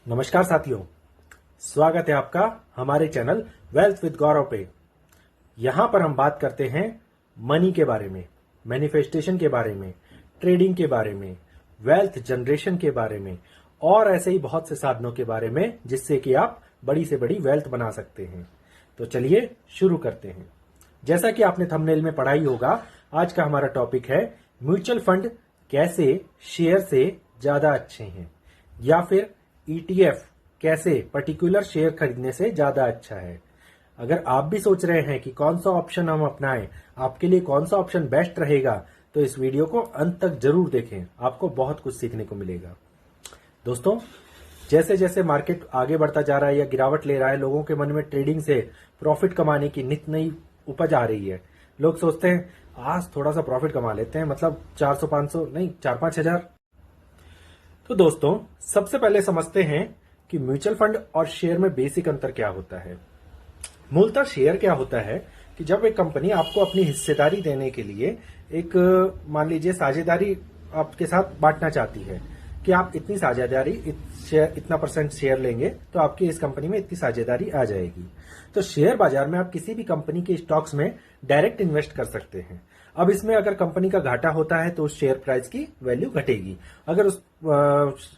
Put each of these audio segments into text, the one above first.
नमस्कार साथियों, स्वागत है आपका हमारे चैनल वेल्थ विद गौरव पे। यहां पर हम बात करते हैं मनी के बारे में, मैनिफेस्टेशन के बारे में, ट्रेडिंग के बारे में, वेल्थ जनरेशन के बारे में और ऐसे ही बहुत से साधनों के बारे में जिससे कि आप बड़ी से बड़ी वेल्थ बना सकते हैं। तो चलिए शुरू करते हैं। जैसा कि आपने थंबनेल में पढ़ा ही होगा, आज का हमारा टॉपिक है म्यूचुअल फंड कैसे शेयर से ज्यादा अच्छे हैं, या फिर ईटीएफ कैसे पर्टिकुलर शेयर खरीदने से ज्यादा अच्छा है। अगर आप भी सोच रहे हैं कि कौन सा ऑप्शन हम अपनाएं, आपके लिए कौन सा ऑप्शन बेस्ट रहेगा, तो इस वीडियो को अंत तक जरूर देखें, आपको बहुत कुछ सीखने को मिलेगा। दोस्तों, जैसे जैसे मार्केट आगे बढ़ता जा रहा है या गिरावट ले रहा है, लोगों के मन में ट्रेडिंग से प्रॉफिट कमाने की नित नई उपज आ रही है। लोग सोचते हैं आज थोड़ा सा प्रॉफिट कमा लेते हैं, मतलब 400-500 नहीं, 4-5 हजार। तो दोस्तों, सबसे पहले समझते हैं कि म्यूचुअल फंड और शेयर में बेसिक अंतर क्या होता है। मूलतः शेयर क्या होता है कि जब एक कंपनी आपको अपनी हिस्सेदारी देने के लिए एक, मान लीजिए, साझेदारी आपके साथ बांटना चाहती है कि आप इतनी साझेदारी, इतना परसेंट शेयर लेंगे तो आपकी इस कंपनी में इतनी साझेदारी आ जाएगी। तो शेयर बाजार में आप किसी भी कंपनी के स्टॉक्स में डायरेक्ट इन्वेस्ट कर सकते हैं। अब इसमें अगर कंपनी का घाटा होता है तो उस शेयर प्राइस की वैल्यू घटेगी, अगर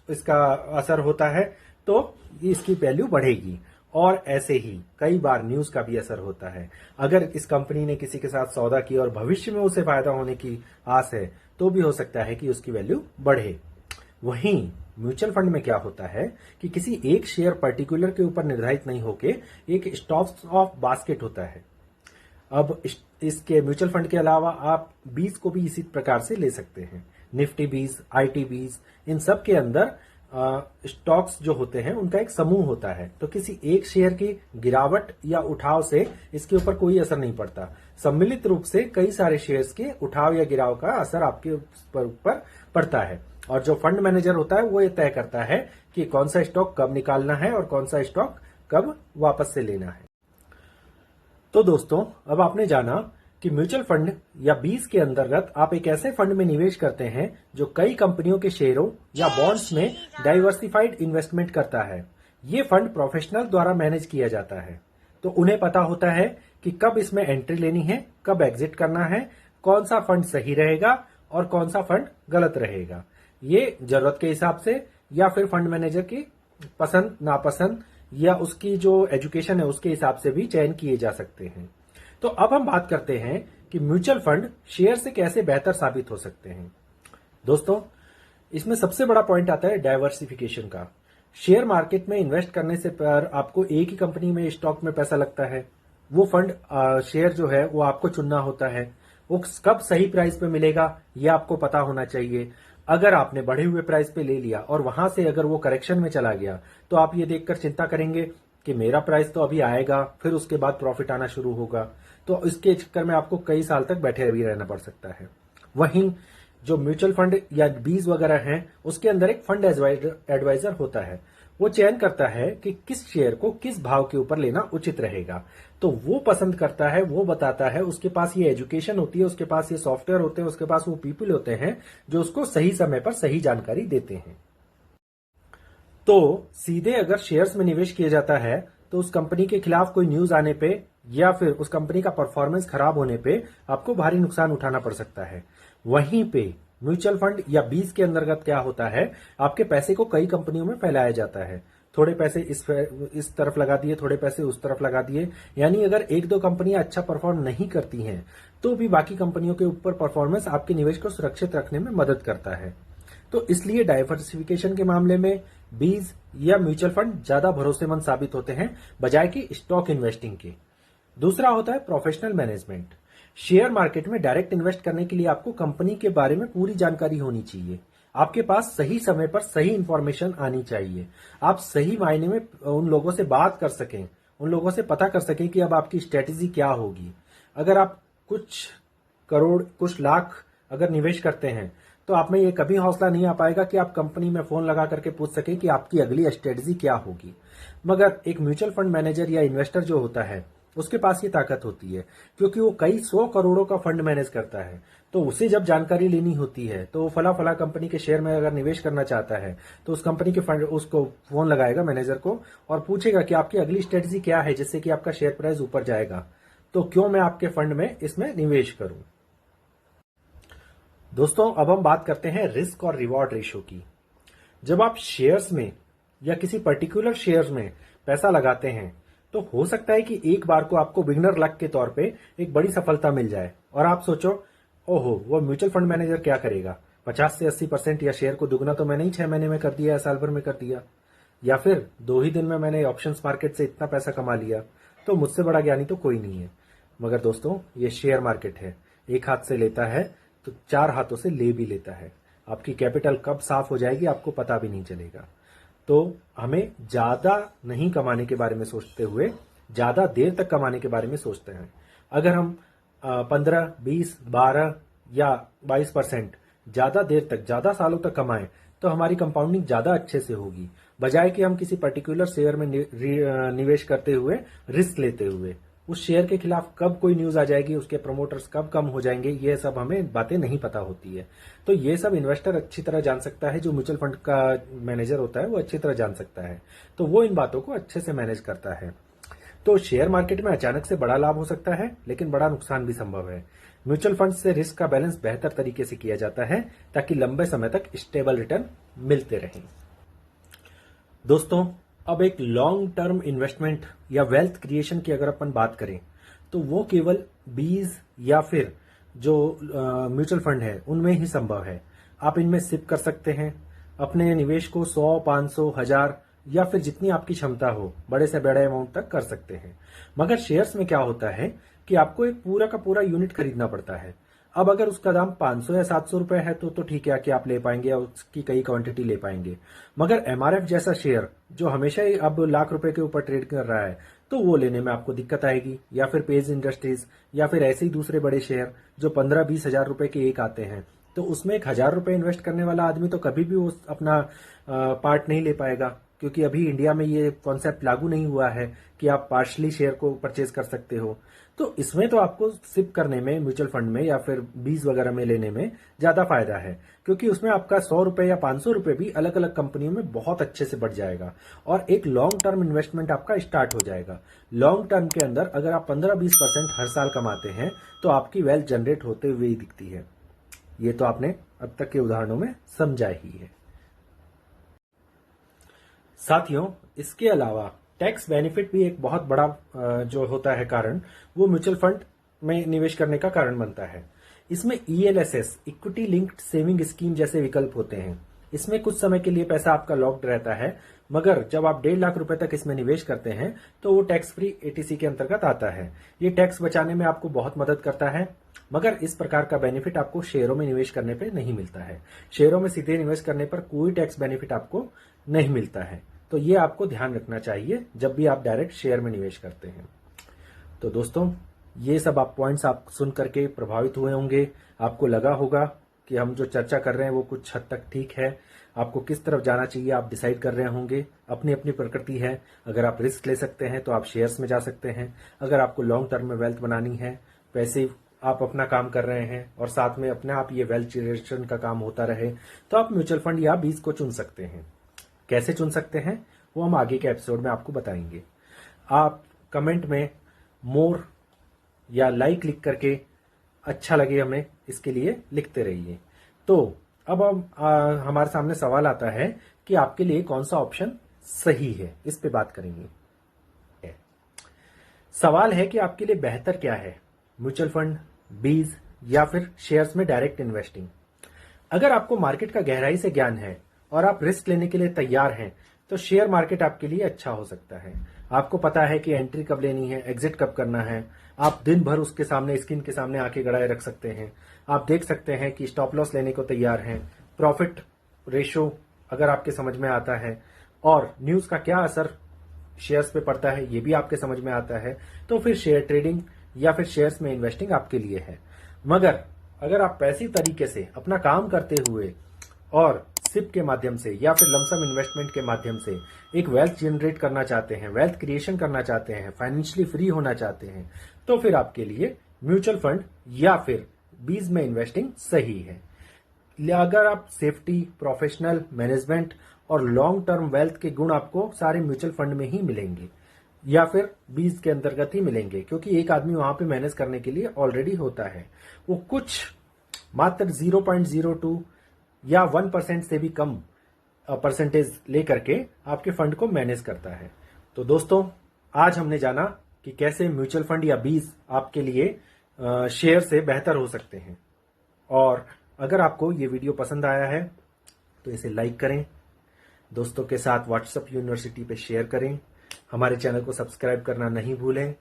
इसका असर होता है तो इसकी वैल्यू बढ़ेगी। और ऐसे ही कई बार न्यूज का भी असर होता है। अगर इस कंपनी ने किसी के साथ सौदा किया और भविष्य में उसे फायदा होने की आस है तो भी हो सकता है कि उसकी वैल्यू बढ़े। वहीं म्यूचुअल फंड में क्या होता है कि किसी एक शेयर पर्टिकुलर के ऊपर निर्धारित नहीं होके एक स्टॉक्स ऑफ बास्केट होता है। अब इसके म्यूचुअल फंड के अलावा आप बीज को भी इसी प्रकार से ले सकते हैं। निफ्टी बीज, आईटी बीज, इन सब के अंदर स्टॉक्स जो होते हैं उनका एक समूह होता है। तो किसी एक शेयर की गिरावट या उठाव से इसके ऊपर कोई असर नहीं पड़ता। सम्मिलित रूप से कई सारे शेयर्स के उठाव या गिराव का असर आपके ऊपर पड़ता है। और जो फंड मैनेजर होता है वो ये तय करता है कि कौन सा स्टॉक कब निकालना है और कौन सा स्टॉक कब वापस से लेना है। तो दोस्तों, अब आपने जाना कि म्यूचुअल फंड या बीज के अंतर्गत आप एक ऐसे फंड में निवेश करते हैं जो कई कंपनियों के शेयरों या बॉन्ड्स में डाइवर्सिफाइड इन्वेस्टमेंट करता है। ये फंड प्रोफेशनल द्वारा मैनेज किया जाता है, तो उन्हें पता होता है कि कब इसमें एंट्री लेनी है, कब एग्जिट करना है, कौन सा फंड सही रहेगा और कौन सा फंड गलत रहेगा। ये जरूरत के हिसाब से या फिर फंड मैनेजर की पसंद नापसंद या उसकी जो एजुकेशन है उसके हिसाब से भी चयन किए जा सकते हैं। तो अब हम बात करते हैं कि म्यूचुअल फंड शेयर से कैसे बेहतर साबित हो सकते हैं। दोस्तों, इसमें सबसे बड़ा पॉइंट आता है डाइवर्सिफिकेशन का। शेयर मार्केट में इन्वेस्ट करने से पर आपको एक ही कंपनी में स्टॉक में पैसा लगता है। वो फंड शेयर जो है वो आपको चुनना होता है। वो कब सही प्राइस पे मिलेगा ये आपको पता होना चाहिए। अगर आपने बढ़े हुए प्राइस पे ले लिया और वहां से अगर वो करेक्शन में चला गया तो आप ये देखकर चिंता करेंगे कि मेरा प्राइस तो अभी आएगा, फिर उसके बाद प्रॉफिट आना शुरू होगा। तो इसके चक्कर में आपको कई साल तक बैठे भी रहना पड़ सकता है। वहीं जो म्यूचुअल फंड या बीज वगैरह हैं उसके अंदर एक फंड एडवाइजर होता है। वो चयन करता है कि किस शेयर को किस भाव के ऊपर लेना उचित रहेगा। तो वो पसंद करता है, वो बताता है। उसके पास ये एजुकेशन होती है, उसके पास ये सॉफ्टवेयर होते हैं, उसके पास वो पीपल होते हैं जो उसको सही समय पर सही जानकारी देते हैं। तो सीधे अगर शेयर्स में निवेश किया जाता है तो उस कंपनी के खिलाफ कोई न्यूज आने पे या फिर उस कंपनी का परफॉर्मेंस खराब होने पे आपको भारी नुकसान उठाना पड़ सकता है। वहीं पे म्यूचुअल फंड या बीज के अंतर्गत क्या होता है, आपके पैसे को कई कंपनियों में फैलाया जाता है। थोड़े पैसे इस तरफ लगा दिए, थोड़े पैसे उस तरफ लगा दिए। यानी अगर एक दो कंपनियां अच्छा परफॉर्म नहीं करती हैं तो भी बाकी कंपनियों के ऊपर परफॉर्मेंस आपके निवेश को सुरक्षित रखने में मदद करता है। तो इसलिए डाइवर्सिफिकेशन के मामले में बीज या म्यूचुअल फंड ज्यादा भरोसेमंद साबित होते हैं बजाय कि स्टॉक इन्वेस्टिंग के। दूसरा होता है प्रोफेशनल मैनेजमेंट। शेयर मार्केट में डायरेक्ट इन्वेस्ट करने के लिए आपको कंपनी के बारे में पूरी जानकारी होनी चाहिए। आपके पास सही समय पर सही इंफॉर्मेशन आनी चाहिए। आप सही मायने में उन लोगों से बात कर सकें, उन लोगों से पता कर सकें कि अब आपकी स्ट्रेटेजी क्या होगी। अगर आप कुछ करोड़, कुछ लाख अगर निवेश करते हैं तो आप में ये कभी हौसला नहीं आ पाएगा कि आप कंपनी में फोन लगा करके पूछ सके कि आपकी अगली स्ट्रेटजी क्या होगी। मगर एक म्यूचुअल फंड मैनेजर या इन्वेस्टर जो होता है उसके पास ये ताकत होती है, क्योंकि वो कई 100 करोड़ों का फंड मैनेज करता है। तो उसे जब जानकारी लेनी होती है तो वो फला फला कंपनी के शेयर में अगर निवेश करना चाहता है तो उस कंपनी के फंड उसको फोन लगाएगा मैनेजर को और पूछेगा कि आपकी अगली स्ट्रेटजी क्या है जिससे कि आपका शेयर प्राइस ऊपर जाएगा, तो क्यों मैं आपके फंड में इसमें निवेश करूं। दोस्तों, अब हम बात करते हैं रिस्क और रिवॉर्ड रेशो की। जब आप शेयर्स में या किसी पर्टिकुलर शेयर्स में पैसा लगाते हैं तो हो सकता है कि एक बार को आपको बिगनर लक के तौर पे एक बड़ी सफलता मिल जाए और आप सोचो, ओहो, वो म्यूचुअल फंड मैनेजर क्या करेगा, 50 से 80% या शेयर को दुगना तो मैंने ही 6 महीने में कर दिया या साल भर में कर दिया, या फिर 2 ही दिन में मैंने ऑप्शंस मार्केट से इतना पैसा कमा लिया, तो मुझसे बड़ा ज्ञानी तो कोई नहीं है। मगर दोस्तों, ये शेयर मार्केट है, एक हाथ से लेता है तो 4 हाथों से ले भी लेता है। आपकी कैपिटल कब साफ हो जाएगी आपको पता भी नहीं चलेगा। तो हमें ज्यादा नहीं कमाने के बारे में सोचते हुए ज्यादा देर तक कमाने के बारे में सोचते हैं। अगर हम 15, 20, 12 या 22% ज्यादा देर तक, ज्यादा सालों तक कमाएं तो हमारी कंपाउंडिंग ज्यादा अच्छे से होगी, बजाय कि हम किसी पर्टिकुलर शेयर में निवेश करते हुए, रिस्क लेते हुए। उस शेयर के खिलाफ कब कोई न्यूज आ जाएगी, उसके प्रमोटर्स कब कम हो जाएंगे, ये सब हमें बातें नहीं पता होती है। तो ये सब इन्वेस्टर अच्छी तरह जान सकता है, जो म्यूचुअल फंड का मैनेजर होता है वो अच्छी तरह जान सकता है। तो वो इन बातों को अच्छे से मैनेज करता है। तो शेयर मार्केट में अचानक से बड़ा लाभ हो सकता है, लेकिन बड़ा नुकसान भी संभव है। म्यूचुअल फंड से रिस्क का बैलेंस बेहतर तरीके से किया जाता है ताकि लंबे समय तक स्टेबल रिटर्न मिलते रहें। दोस्तों, अब एक लॉन्ग टर्म इन्वेस्टमेंट या वेल्थ क्रिएशन की अगर अपन बात करें तो वो केवल बीज या फिर जो म्यूचुअल फंड है उनमें ही संभव है। आप इनमें सिप कर सकते हैं, अपने निवेश को 100, 500, 1000 या फिर जितनी आपकी क्षमता हो, बड़े से बड़े अमाउंट तक कर सकते हैं। मगर शेयर्स में क्या होता है कि आपको एक पूरा का पूरा यूनिट खरीदना पड़ता है। अब अगर उसका दाम 500 या 700 रुपए है तो ठीक है कि आप ले पाएंगे या उसकी कई क्वांटिटी ले पाएंगे। मगर एमआरएफ जैसा शेयर जो हमेशा ही अब लाख रुपए के ऊपर ट्रेड कर रहा है, तो वो लेने में आपको दिक्कत आएगी। या फिर पेज इंडस्ट्रीज या फिर ऐसे ही दूसरे बड़े शेयर जो 15-20 हजार रुपए के एक आते हैं, तो उसमें 1000 रुपए इन्वेस्ट करने वाला आदमी तो कभी भी उस अपना पार्ट नहीं ले पाएगा, क्योंकि अभी इंडिया में ये कॉन्सेप्ट लागू नहीं हुआ है कि आप पार्शली शेयर को परचेज कर सकते हो। तो इसमें तो आपको सिप करने में, म्यूचुअल फंड में या फिर बीज वगैरह में लेने में ज्यादा फायदा है, क्योंकि उसमें आपका 100 रुपए या 500 रुपए भी अलग अलग कंपनियों में बहुत अच्छे से बढ़ जाएगा और एक लॉन्ग टर्म इन्वेस्टमेंट आपका स्टार्ट हो जाएगा। लॉन्ग टर्म के अंदर अगर आप 15-20% हर साल कमाते हैं तो आपकी वेल्थ जनरेट होते हुए ही दिखती है। ये तो आपने अब तक के उदाहरणों में समझा ही है। साथियों, इसके अलावा टैक्स बेनिफिट भी एक बहुत बड़ा जो होता है कारण, वो म्यूचुअल फंड में निवेश करने का कारण बनता है। इसमें ELSS, equity linked saving scheme जैसे विकल्प होते हैं। इसमें कुछ समय के लिए पैसा आपका लॉक्ड रहता है, मगर जब आप 1.5 लाख रुपए तक इसमें निवेश करते हैं तो वो टैक्स फ्री एटीसी के अंतर्गत आता है। ये टैक्स बचाने में आपको बहुत मदद करता है, मगर इस प्रकार का बेनिफिट आपको शेयरों में निवेश करने पर नहीं मिलता है। शेयरों में सीधे निवेश करने पर कोई टैक्स बेनिफिट आपको नहीं मिलता है। तो ये आपको ध्यान रखना चाहिए जब भी आप डायरेक्ट शेयर में निवेश करते हैं। तो दोस्तों, ये सब आप पॉइंट्स आप सुन करके प्रभावित हुए होंगे। आपको लगा होगा कि हम जो चर्चा कर रहे हैं वो कुछ हद तक ठीक है। आपको किस तरफ जाना चाहिए आप डिसाइड कर रहे होंगे। अपनी अपनी प्रकृति है। अगर आप रिस्क ले सकते हैं तो आप शेयर्स में जा सकते हैं। अगर आपको लॉन्ग टर्म में वेल्थ बनानी है, पैसे आप अपना काम कर रहे हैं और साथ में अपने आप ये वेल्थ जनरेशन का काम होता रहे, तो आप म्यूचुअल फंड या बीज को चुन सकते हैं। कैसे चुन सकते हैं वो हम आगे के एपिसोड में आपको बताएंगे। आप कमेंट में मोर या लाइक लिख करके अच्छा लगे हमें, इसके लिए लिखते रहिए। तो अब हम हमारे सामने सवाल आता है कि आपके लिए कौन सा ऑप्शन सही है, इस पे बात करेंगे। सवाल है कि आपके लिए बेहतर क्या है, म्यूचुअल फंड, बीज या फिर शेयर्स में डायरेक्ट इन्वेस्टिंग। अगर आपको मार्केट का गहराई से ज्ञान है और आप रिस्क लेने के लिए तैयार हैं तो शेयर मार्केट आपके लिए अच्छा हो सकता है। आपको पता है कि एंट्री कब लेनी है, एग्जिट कब करना है। आप दिन भर उसके सामने, स्क्रीन के सामने आके गड़ाए रख सकते हैं। आप देख सकते हैं कि स्टॉप लॉस लेने को तैयार हैं। प्रॉफिट रेशो अगर आपके समझ में आता है और न्यूज का क्या असर शेयर्स पे पड़ता है ये भी आपके समझ में आता है, तो फिर शेयर ट्रेडिंग या फिर शेयर्स में इन्वेस्टिंग आपके लिए है। मगर अगर आप पैसिव तरीके से अपना काम करते हुए और सिप के माध्यम से या फिर लमसम इन्वेस्टमेंट के माध्यम से एक वेल्थ जनरेट करना चाहते हैं, वेल्थ क्रिएशन करना चाहते हैं, फाइनेंशियली फ्री होना चाहते हैं, तो फिर आपके लिए म्यूचुअल फंड या फिर बीज में इन्वेस्टिंग सही है। अगर आप सेफ्टी, प्रोफेशनल मैनेजमेंट और लॉन्ग टर्म वेल्थ के गुण आपको सारे म्यूचुअल फंड में ही मिलेंगे या फिर बीज के अंतर्गत ही मिलेंगे, क्योंकि एक आदमी वहां पे मैनेज करने के लिए ऑलरेडी होता है। वो कुछ मात्र 0.02 या 1% से भी कम परसेंटेज लेकर के आपके फंड को मैनेज करता है। तो दोस्तों, आज हमने जाना कि कैसे म्यूचुअल फंड या बीज आपके लिए शेयर से बेहतर हो सकते हैं। और अगर आपको ये वीडियो पसंद आया है तो इसे लाइक करें, दोस्तों के साथ व्हाट्सएप यूनिवर्सिटी पे शेयर करें, हमारे चैनल को सब्सक्राइब करना नहीं भूलें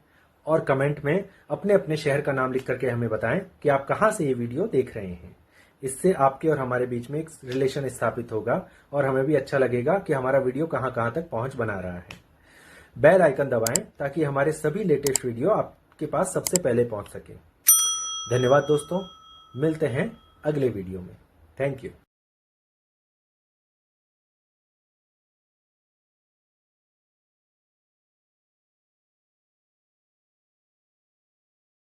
और कमेंट में अपने अपने शहर का नाम लिख करके हमें बताएं कि आप कहां से ये वीडियो देख रहे हैं। इससे आपके और हमारे बीच में एक रिलेशन स्थापित होगा और हमें भी अच्छा लगेगा कि हमारा वीडियो कहां कहां तक पहुंच बना रहा है। बेल आइकन दबाएं ताकि हमारे सभी लेटेस्ट वीडियो आपके पास सबसे पहले पहुंच सके। धन्यवाद दोस्तों, मिलते हैं अगले वीडियो में। Thank you.